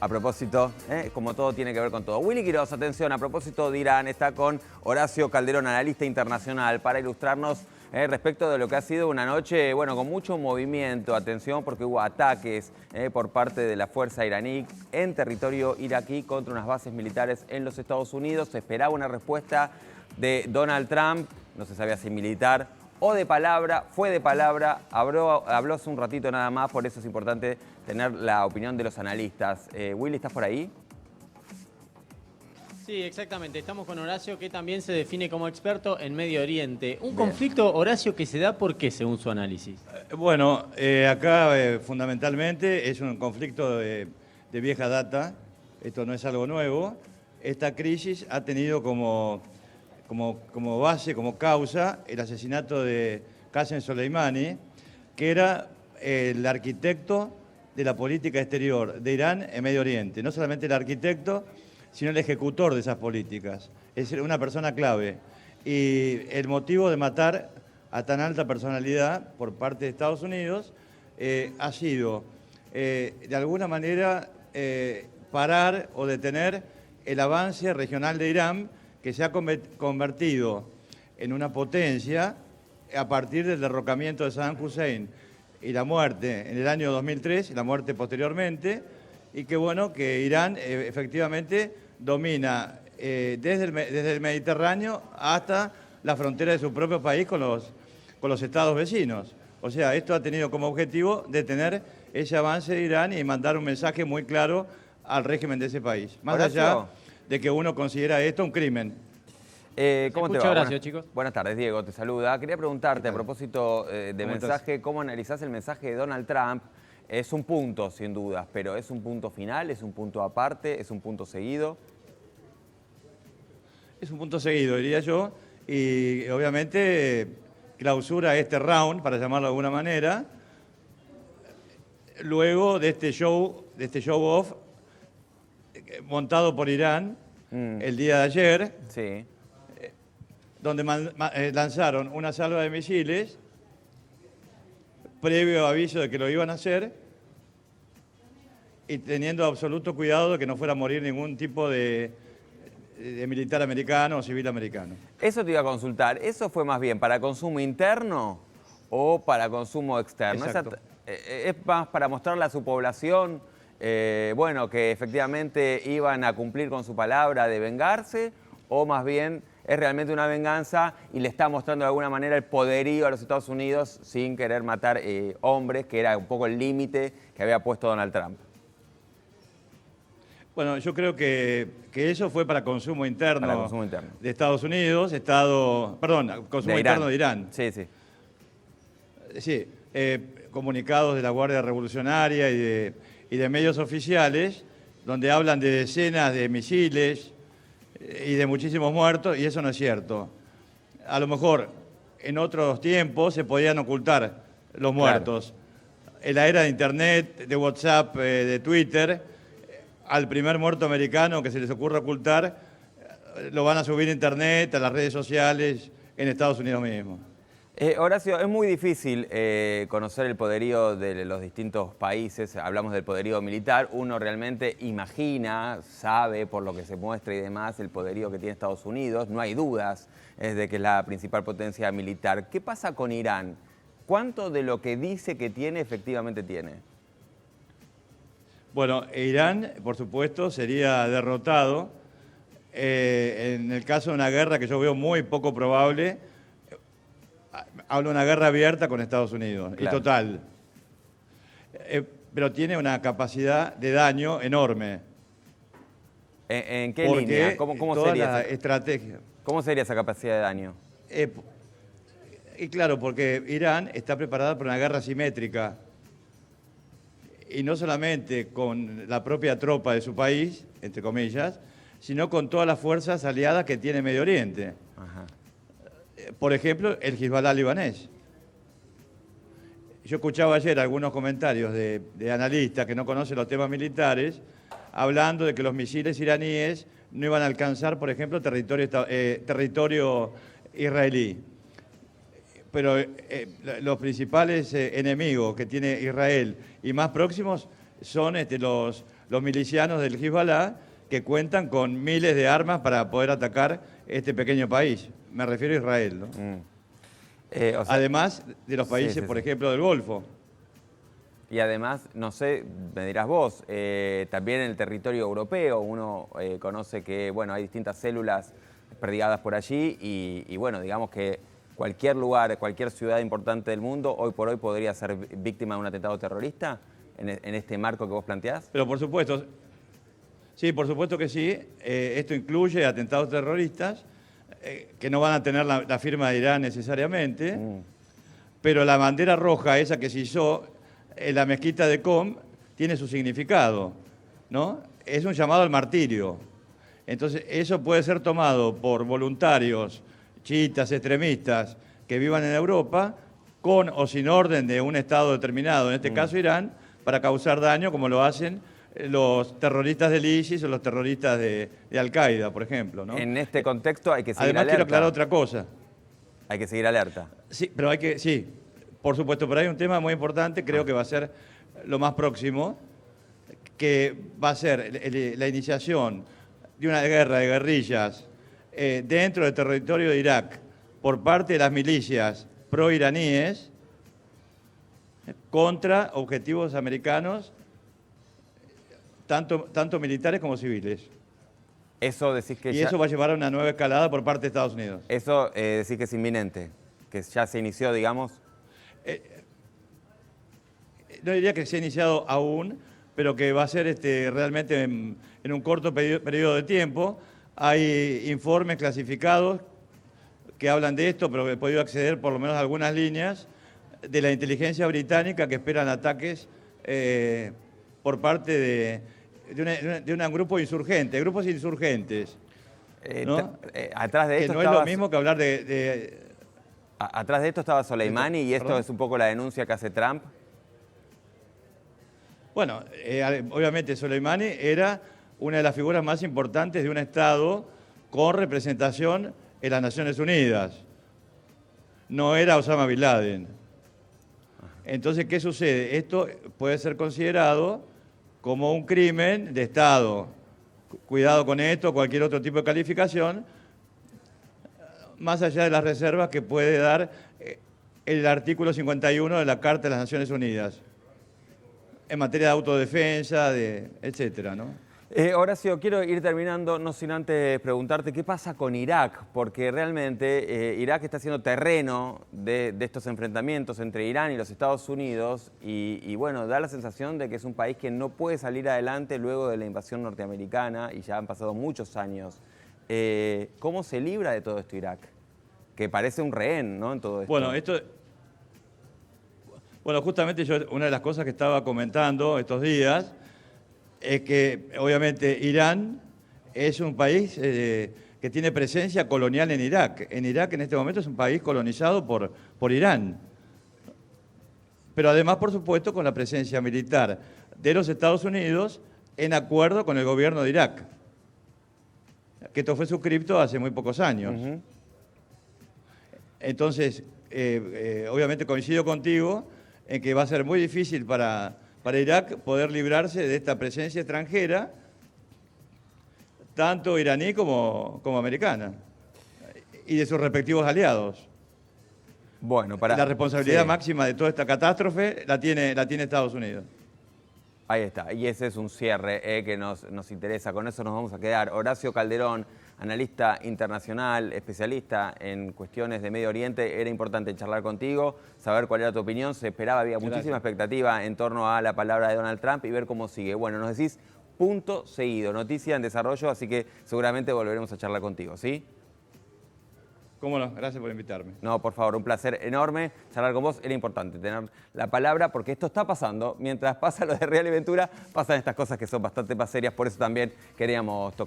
A propósito, como todo tiene que ver con todo. Willy Quiroz, atención, a propósito de Irán, está con Horacio Calderón, analista internacional, para ilustrarnos respecto de lo que ha sido una noche, bueno, con mucho movimiento. Atención, porque hubo ataques por parte de la fuerza iraní en territorio iraquí contra unas bases militares en los Estados Unidos. Se esperaba una respuesta de Donald Trump, no se sabía si militar o de palabra, fue de palabra, habló hace un ratito nada más, por eso es importante tener la opinión de los analistas. Willy, ¿estás por ahí? Sí, exactamente. Estamos con Horacio, que también se define como experto en Medio Oriente. Un conflicto, Horacio, que se da ¿por qué, según su análisis? Bueno, acá fundamentalmente es un conflicto de vieja data. Esto no es algo nuevo. Esta crisis ha tenido como base, como causa, el asesinato de Qasem Soleimani, que era el arquitecto de la política exterior de Irán en Medio Oriente. No solamente el arquitecto, sino el ejecutor de esas políticas. Es una persona clave. Y el motivo de matar a tan alta personalidad por parte de Estados Unidos ha sido, de alguna manera, parar o detener el avance regional de Irán, que se ha convertido en una potencia a partir del derrocamiento de Saddam Hussein y la muerte en el año 2003, y la muerte posteriormente, y que bueno, que Irán efectivamente domina desde el Mediterráneo hasta la frontera de su propio país con los estados vecinos. O sea, esto ha tenido como objetivo detener ese avance de Irán y mandar un mensaje muy claro al régimen de ese país. Más allá de que uno considera esto un crimen. ¿Cómo te va? Horacio, chicos. Buenas tardes, Diego, te saluda. Quería preguntarte a propósito de mensaje, ¿cómo analizás el mensaje de Donald Trump? Es un punto, sin dudas, pero ¿es un punto final, es un punto aparte, es un punto seguido? Es un punto seguido, diría yo, y obviamente clausura este round, para llamarlo de alguna manera, luego de este show off montado por Irán el día de ayer, Sí. donde lanzaron una salva de misiles previo aviso de que lo iban a hacer y teniendo absoluto cuidado de que no fuera a morir ningún tipo de militar americano o civil americano. Eso te iba a consultar. ¿Eso fue más bien para consumo interno o para consumo externo? ¿Es más para mostrarle a su población bueno, que efectivamente iban a cumplir con su palabra de vengarse, o más bien es realmente una venganza y le está mostrando de alguna manera el poderío a los Estados Unidos sin querer matar hombres, que era un poco el límite que había puesto Donald Trump? Bueno, yo creo que eso fue para consumo interno, de Estados Unidos, consumo interno de Irán. Sí, sí. Sí, comunicados de la Guardia Revolucionaria y de medios oficiales, donde hablan de decenas de misiles y de muchísimos muertos, y eso no es cierto. A lo mejor en otros tiempos se podían ocultar los muertos. Claro. En la era de Internet, de WhatsApp, de Twitter, al primer muerto americano que se les ocurra ocultar, lo van a subir a Internet, a las redes sociales, en Estados Unidos mismo. Horacio, es muy difícil conocer el poderío de los distintos países. Hablamos del poderío militar. Uno realmente imagina, sabe por lo que se muestra y demás el poderío que tiene Estados Unidos. No hay dudas de que es la principal potencia militar. ¿Qué pasa con Irán? ¿Cuánto de lo que dice que tiene efectivamente tiene? Bueno, Irán, por supuesto, sería derrotado en el caso de una guerra que yo veo muy poco probable. Hablo de una guerra abierta con Estados Unidos, claro. Y total. Pero tiene una capacidad de daño enorme. ¿En qué línea? ¿Cómo sería la estrategia? ¿Cómo sería esa capacidad de daño? Y claro, porque Irán está preparada para una guerra asimétrica. Y no solamente con la propia tropa de su país, entre comillas, sino con todas las fuerzas aliadas que tiene Medio Oriente. Ajá. Por ejemplo, el Hezbollah libanés. Yo escuchaba ayer algunos comentarios de analistas que no conocen los temas militares, hablando de que los misiles iraníes no iban a alcanzar, por ejemplo, territorio israelí. Pero los principales enemigos que tiene Israel y más próximos son los milicianos del Hezbollah, que cuentan con miles de armas para poder atacar este pequeño país. Me refiero a Israel, ¿no? O sea, Además de los países, sí, por sí. ejemplo, del Golfo. y además, no sé, me dirás vos, también en el territorio europeo uno conoce que, bueno, hay distintas células perdigadas por allí y, bueno, digamos que cualquier lugar, cualquier ciudad importante del mundo, hoy por hoy podría ser víctima de un atentado terrorista en este marco que vos planteás. Pero por supuesto, sí, por supuesto que sí. Esto incluye atentados terroristas que no van a tener la firma de Irán necesariamente, pero la bandera roja, esa que se hizo en la mezquita de Qom, tiene su significado, ¿no? Es un llamado al martirio. Entonces, eso puede ser tomado por voluntarios chiitas, extremistas, que vivan en Europa, con o sin orden de un Estado determinado, en este caso Irán, para causar daño, como lo hacen los terroristas del ISIS o los terroristas de Al-Qaeda, por ejemplo, ¿no? En este contexto hay que seguir Además, alerta. quiero aclarar otra cosa. Hay que seguir alerta. Sí, pero sí, por supuesto, pero hay un tema muy importante, creo que va a ser lo más próximo, que va a ser la iniciación de una guerra de guerrillas dentro del territorio de Irak por parte de las milicias pro-iraníes contra objetivos americanos, tanto militares como civiles. Eso decís que Y ya, eso va a llevar a una nueva escalada por parte de Estados Unidos. eso decís que es inminente, que ya se inició, digamos. No diría que se ha iniciado aún, pero que va a ser realmente en un corto periodo de tiempo. Hay informes clasificados que hablan de esto, pero he podido acceder por lo menos a algunas líneas de la inteligencia británica que esperan ataques por parte de un grupo insurgente, grupos insurgentes. ¿No? Atrás de Que esto no es estaba, lo mismo que hablar de atrás de esto estaba Soleimani y esto Perdón. es un poco la denuncia que hace Trump. Bueno, obviamente Soleimani era una de las figuras más importantes de un Estado con representación en las Naciones Unidas. No era Osama Bin Laden. Entonces, ¿qué sucede? Esto puede ser considerado como un crimen de Estado. Cuidado con esto, cualquier otro tipo de calificación, más allá de las reservas que puede dar el artículo 51 de la Carta de las Naciones Unidas, en materia de autodefensa, etcétera, ¿no? Horacio, quiero ir terminando, no sin antes preguntarte qué pasa con Irak, porque realmente Irak está siendo terreno de estos enfrentamientos entre Irán y los Estados Unidos y bueno, da la sensación de que es un país que no puede salir adelante luego de la invasión norteamericana y ya han pasado muchos años. ¿Cómo se libra de todo esto Irak? Que parece un rehén, ¿no? En todo esto. Bueno, justamente yo una de las cosas que estaba comentando estos días es que obviamente Irán es un país que tiene presencia colonial en Irak. En Irak en este momento es un país colonizado por Irán. Pero además, por supuesto, con la presencia militar de los Estados Unidos en acuerdo con el gobierno de Irak. Que esto fue suscripto hace muy pocos años. Entonces, obviamente coincido contigo en que va a ser muy difícil para Irak poder librarse de esta presencia extranjera, tanto iraní como americana, y de sus respectivos aliados. Bueno, La responsabilidad sí. máxima de toda esta catástrofe la tiene Estados Unidos. Ahí está, y ese es un cierre que nos interesa. Con eso nos vamos a quedar. Horacio Calderón, analista internacional, especialista en cuestiones de Medio Oriente. Era importante charlar contigo, saber cuál era tu opinión. Se esperaba, había muchísima expectativa en torno a la palabra de Donald Trump y ver cómo sigue. Bueno, nos decís punto seguido, noticia en desarrollo, así que seguramente volveremos a charlar contigo, ¿sí? ¿Cómo no? Gracias por invitarme. No, por favor, un placer enorme charlar con vos. Era importante tener la palabra porque esto está pasando. Mientras pasa lo de Real y Ventura, pasan estas cosas que son bastante más serias. Por eso también queríamos tocar.